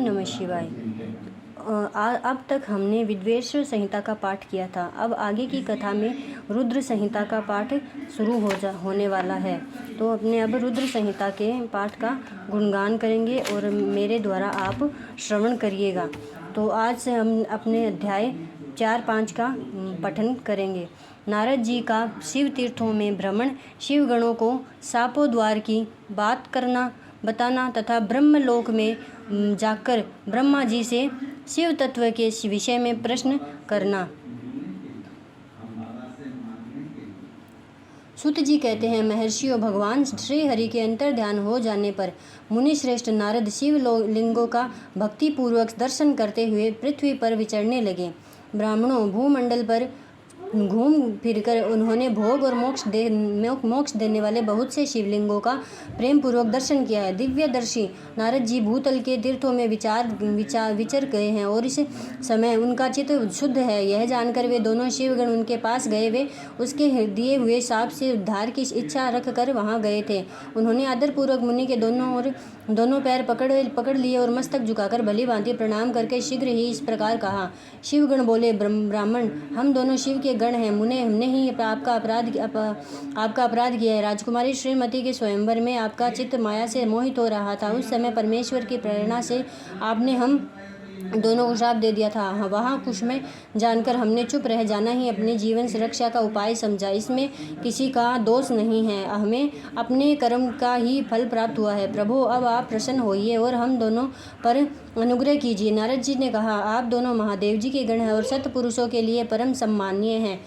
नमः शिवाय। अब तक हमने विद्वेश्वर संहिता का पाठ किया था। अब आगे की कथा में रुद्र संहिता का पाठ शुरू होने वाला है। तो अपने अब रुद्र संहिता के पाठ का गुणगान करेंगे और मेरे द्वारा आप श्रवण करिएगा। तो आज से हम अपने अध्याय 4-5 का पठन करेंगे। नारद जी का शिव तीर्थों में भ्रमण, शिव गणों को सापों द्वार की बात करना बताना तथा ब्रह्मलोक में जाकर ब्रह्मा जी से शिव तत्व के विषय में प्रश्न करना। सूत जी कहते हैं, महर्षियों, भगवान श्री हरि के अंतर ध्यान हो जाने पर मुनि श्रेष्ठ नारद शिव लिंगों का भक्ति पूर्वक दर्शन करते हुए पृथ्वी पर विचरने लगे। ब्राह्मणों, भूमंडल पर घूम फिरकर उन्होंने भोग और मोक्ष देने वाले बहुत से शिवलिंगों का प्रेम पूर्वक दर्शन किया है। दिव्यदर्शी नारद जी भूतल के तीर्थों में विचर गए हैं और इस समय उनका चित्त शुद्ध है। यह जानकर वे दोनों शिवगण उनके पास गए। वे उसके दिए हुए साप से उद्धार की इच्छा रखकर वहां गए थे। उन्होंने आदरपूर्वक मुनि के दोनों पैर पकड़ लिए और मस्तक झुकाकर भली भांति प्रणाम करके शीघ्र ही इस प्रकार कहा। शिवगण बोले, ब्राह्मण, हम दोनों शिव के गण हैं। हमने ही आपका अपराध किया है। राजकुमारी श्रीमती के स्वयंवर में आपका चित्त माया से मोहित हो रहा था। उस समय परमेश्वर की प्रेरणा से आपने हम दोनों को श्राप दे दिया था। वहाँ कुछ में जानकर हमने चुप रह जाना ही अपनी जीवन सुरक्षा का उपाय समझा। इसमें किसी का दोष नहीं है। हमें अपने कर्म का ही फल प्राप्त हुआ है। प्रभु, अब आप प्रसन्न होइए और हम दोनों पर अनुग्रह कीजिए। नारद जी ने कहा, आप दोनों महादेव जी के गण हैं और सत्पुरुषों के लिए परम सम्मानीय हैं।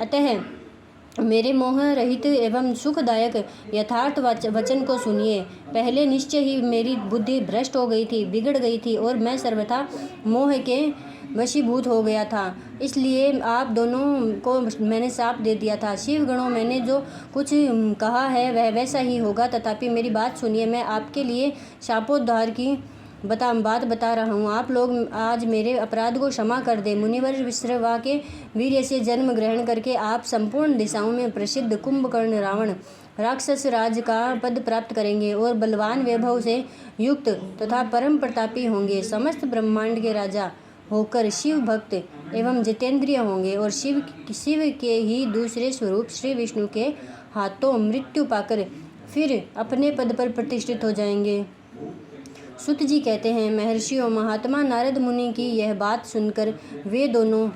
अतः मेरे मोह रहित एवं सुखदायक यथार्थ वचन को सुनिए। पहले निश्चय ही मेरी बुद्धि भ्रष्ट हो गई थी, बिगड़ गई थी और मैं सर्वथा मोह के वशीभूत हो गया था। इसलिए आप दोनों को मैंने शाप दे दिया था। शिवगणों, मैंने जो कुछ कहा है वह वैसा ही होगा, तथापि मेरी बात सुनिए। मैं आपके लिए शापोद्धार की बात बता रहा हूँ। आप लोग आज मेरे अपराध को क्षमा कर दे। मुनिवर विश्रवा के वीर्य से जन्म ग्रहण करके आप संपूर्ण दिशाओं में प्रसिद्ध कुंभकर्ण रावण राक्षस राज का पद प्राप्त करेंगे और बलवान वैभव से युक्त तथा परम प्रतापी होंगे। समस्त ब्रह्मांड के राजा होकर शिव भक्त एवं जितेंद्रिय होंगे और शिव के ही दूसरे स्वरूप श्री विष्णु के हाथों मृत्यु पाकर फिर अपने पद पर प्रतिष्ठित हो जाएंगे। सूत जी कहते हैं, महर्षियों, महात्मा नारद मुनि की यह बात सुनकर वे दोनों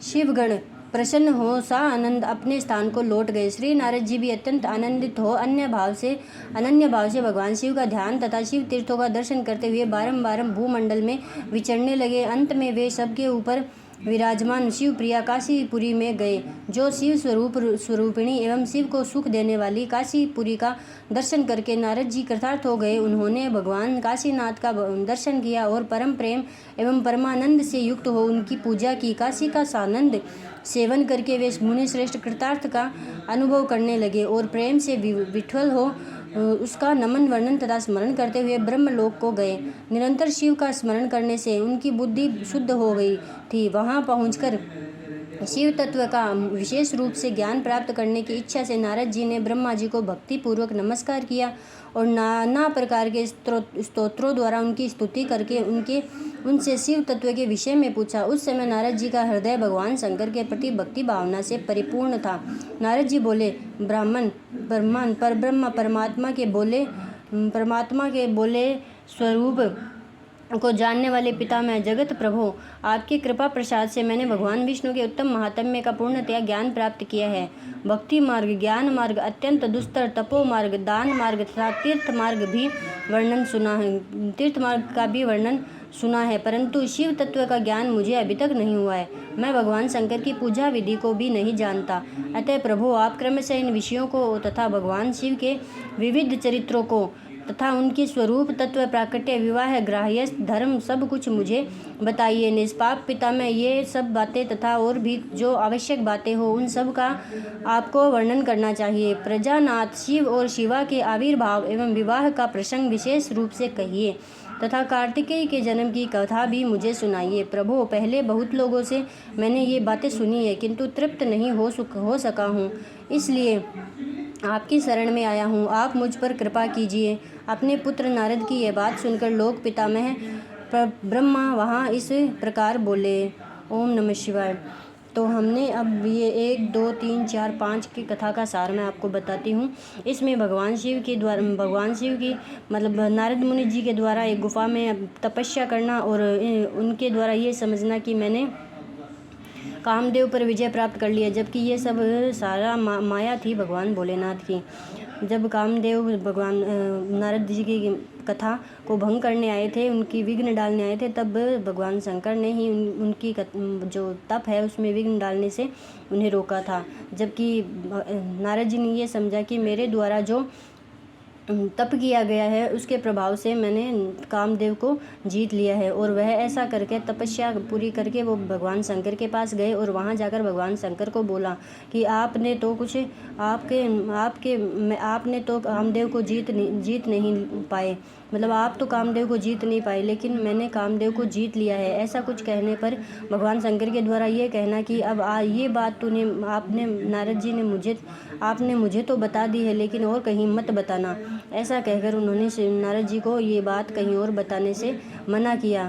शिवगण प्रसन्न हो सानंद अपने स्थान को लौट गए। श्री नारद जी भी अत्यंत आनंदित हो अनन्य भाव से भगवान शिव का ध्यान तथा शिव तीर्थों का दर्शन करते हुए बारंबार भूमंडल में विचरने लगे। अंत में वे सबके ऊपर विराजमान शिव प्रिया काशीपुरी में गए। जो शिव स्वरूपिणी एवं शिव को सुख देने वाली काशीपुरी का दर्शन करके नारद जी कृतार्थ हो गए। उन्होंने भगवान काशीनाथ का दर्शन किया और परम प्रेम एवं परमानंद से युक्त हो उनकी पूजा की। काशी का सानंद सेवन करके वे मुनि श्रेष्ठ कृतार्थ का अनुभव करने लगे और प्रेम से विठ्ठल हो उसका नमन वर्णन तथा स्मरण करते हुए ब्रह्मलोक को गए। निरंतर शिव का स्मरण करने से उनकी बुद्धि शुद्ध हो गई थी। वहां पहुंचकर शिव तत्व का विशेष रूप से ज्ञान प्राप्त करने की इच्छा से नारद जी ने ब्रह्मा जी को भक्ति पूर्वक नमस्कार किया और नाना प्रकार के स्तोत्रों द्वारा उनकी स्तुति करके उनसे शिव तत्व के विषय में पूछा। उस समय नारद जी का हृदय भगवान शंकर के प्रति भक्ति भावना से परिपूर्ण था। नारद जी बोले, ब्रह्मन परब्रह्म परमात्मा के बोले स्वरूप को जानने वाले पिता मैं जगत प्रभु, आपकी कृपा प्रसाद से मैंने भगवान विष्णु के उत्तम महात्म्य का पूर्णतया ज्ञान प्राप्त किया है। भक्ति मार्ग, ज्ञान मार्ग, अत्यंत दुस्तर तपो मार्ग, दान मार्ग तथा तीर्थ मार्ग का भी वर्णन सुना है, परंतु शिव तत्व का ज्ञान मुझे अभी तक नहीं हुआ है। मैं भगवान शंकर की पूजा विधि को भी नहीं जानता। अतः प्रभु, आप क्रमशः इन विषयों को तथा भगवान शिव के विविध चरित्रों को तथा उनके स्वरूप तत्व, प्राकट्य, विवाह, गृहस्थ धर्म सब कुछ मुझे बताइए। निष्पाप पिता में ये सब बातें तथा और भी जो आवश्यक बातें हो उन सब का आपको वर्णन करना चाहिए। प्रजानाथ शिव और शिवा के आविर्भाव एवं विवाह का प्रसंग विशेष रूप से कहिए तथा कार्तिकेय के जन्म की कथा भी मुझे सुनाइए। प्रभु, पहले बहुत लोगों से मैंने ये बातें सुनी है किंतु तृप्त नहीं हो सका हूँ, इसलिए आपकी शरण में आया हूँ, आप मुझ पर कृपा कीजिए। अपने पुत्र नारद की यह बात सुनकर लोक पितामह ब्रह्मा वहाँ इस प्रकार बोले। ओम नमः शिवाय। तो हमने अब ये 1 2 3 4 5 की कथा का सार मैं आपको बताती हूँ। इसमें भगवान शिव की मतलब नारद मुनि जी के द्वारा एक गुफा में तपस्या करना और उनके द्वारा ये समझना कि मैंने कामदेव पर विजय प्राप्त कर लिया, जबकि ये सब सारा माया थी भगवान भोलेनाथ की। जब कामदेव भगवान नारद जी की कथा को भंग करने आए थे, उनकी विघ्न डालने आए थे, तब भगवान शंकर ने ही उनकी जो तप है उसमें विघ्न डालने से उन्हें रोका था। जबकि नारद जी ने ये समझा कि मेरे द्वारा जो तप किया गया है उसके प्रभाव से मैंने कामदेव को जीत लिया है। और वह ऐसा करके तपस्या पूरी करके वो भगवान शंकर के पास गए और वहाँ जाकर भगवान शंकर को बोला कि आपने तो आपने तो कामदेव को जीत नहीं पाए, मतलब आप तो कामदेव को जीत नहीं पाए, लेकिन मैंने कामदेव को जीत लिया है। ऐसा कुछ कहने पर भगवान शंकर के द्वारा ये कहना कि अब ये बात आपने नारद जी ने आपने मुझे तो बता दी है, लेकिन और कहीं मत बताना। ऐसा कहकर उन्होंने नारद जी को ये बात कहीं और बताने से मना किया,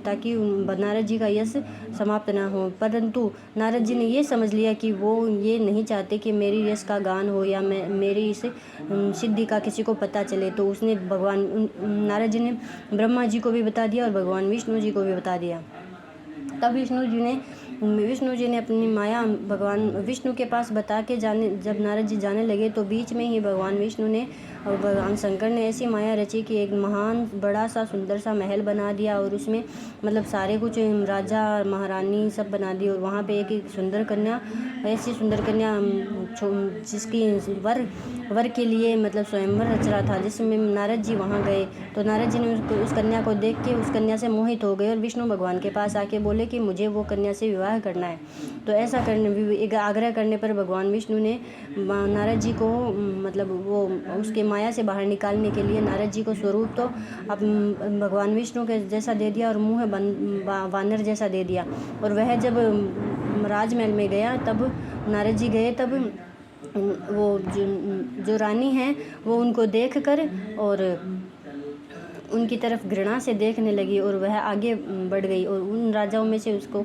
ताकि नारद जी का यश समाप्त ना हो। परंतु नारद जी ने ये समझ लिया कि वो ये नहीं चाहते कि मेरी यश का गान हो या मेरी इस सिद्धि का किसी को पता चले। तो उसने नारद जी ने ब्रह्मा जी को भी बता दिया और भगवान विष्णु जी को भी बता दिया। तब विष्णु जी ने अपनी माया भगवान विष्णु के पास बता के जब नारद जी जाने लगे, तो बीच में ही भगवान विष्णु ने और भगवान शंकर ने ऐसी माया रची कि एक महान बड़ा सा सुंदर सा महल बना दिया और उसमें मतलब सारे कुछ राजा महारानी सब बना दी। और वहाँ पे एक सुंदर कन्या, ऐसी सुंदर कन्या जिसकी वर के लिए मतलब स्वयंवर रच रहा था, जिसमें नारद जी वहाँ गए। तो नारद जी ने उस कन्या को देख के उस कन्या से मोहित हो गए और विष्णु भगवान के पास आके बोले कि मुझे वो कन्या से विवाह करना है। तो ऐसा एक आग्रह करने पर भगवान विष्णु ने नारद जी को मतलब वो उसके माया से बाहर निकालने के लिए नारद जी को स्वरूप तो अब भगवान विष्णु के जैसा दे दिया और मुँह वानर जैसा दे दिया। और वह जब राजमहल में गया, तब नारद जी गए, तब वो जो रानी है वो उनको देखकर और उनकी तरफ घृणा से देखने लगी और वह आगे बढ़ गई और उन राजाओं में से उसको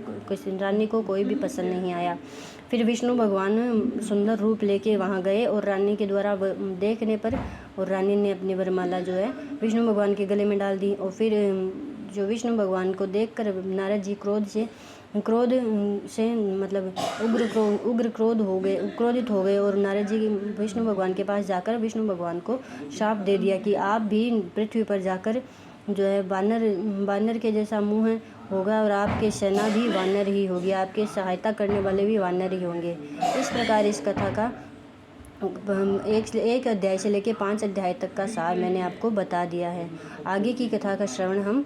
रानी को कोई भी पसंद नहीं आया। फिर विष्णु भगवान सुंदर रूप लेके वहाँ गए और रानी के द्वारा देखने पर और रानी ने अपनी वरमाला जो है विष्णु भगवान के गले में डाल दी। और फिर जो विष्णु भगवान को देखकर नारद जी क्रोध से मतलब क्रोधित हो गए और नारद जी विष्णु भगवान के पास जाकर विष्णु भगवान को शाप दे दिया कि आप भी पृथ्वी पर जाकर जो है वानर के जैसा मुंह होगा और आपके सेना भी वानर ही होगी, आपके सहायता करने वाले भी वानर ही होंगे। इस प्रकार इस कथा का एक अध्याय से लेकर 5 अध्याय तक का सार मैंने आपको बता दिया है। आगे की कथा का श्रवण हम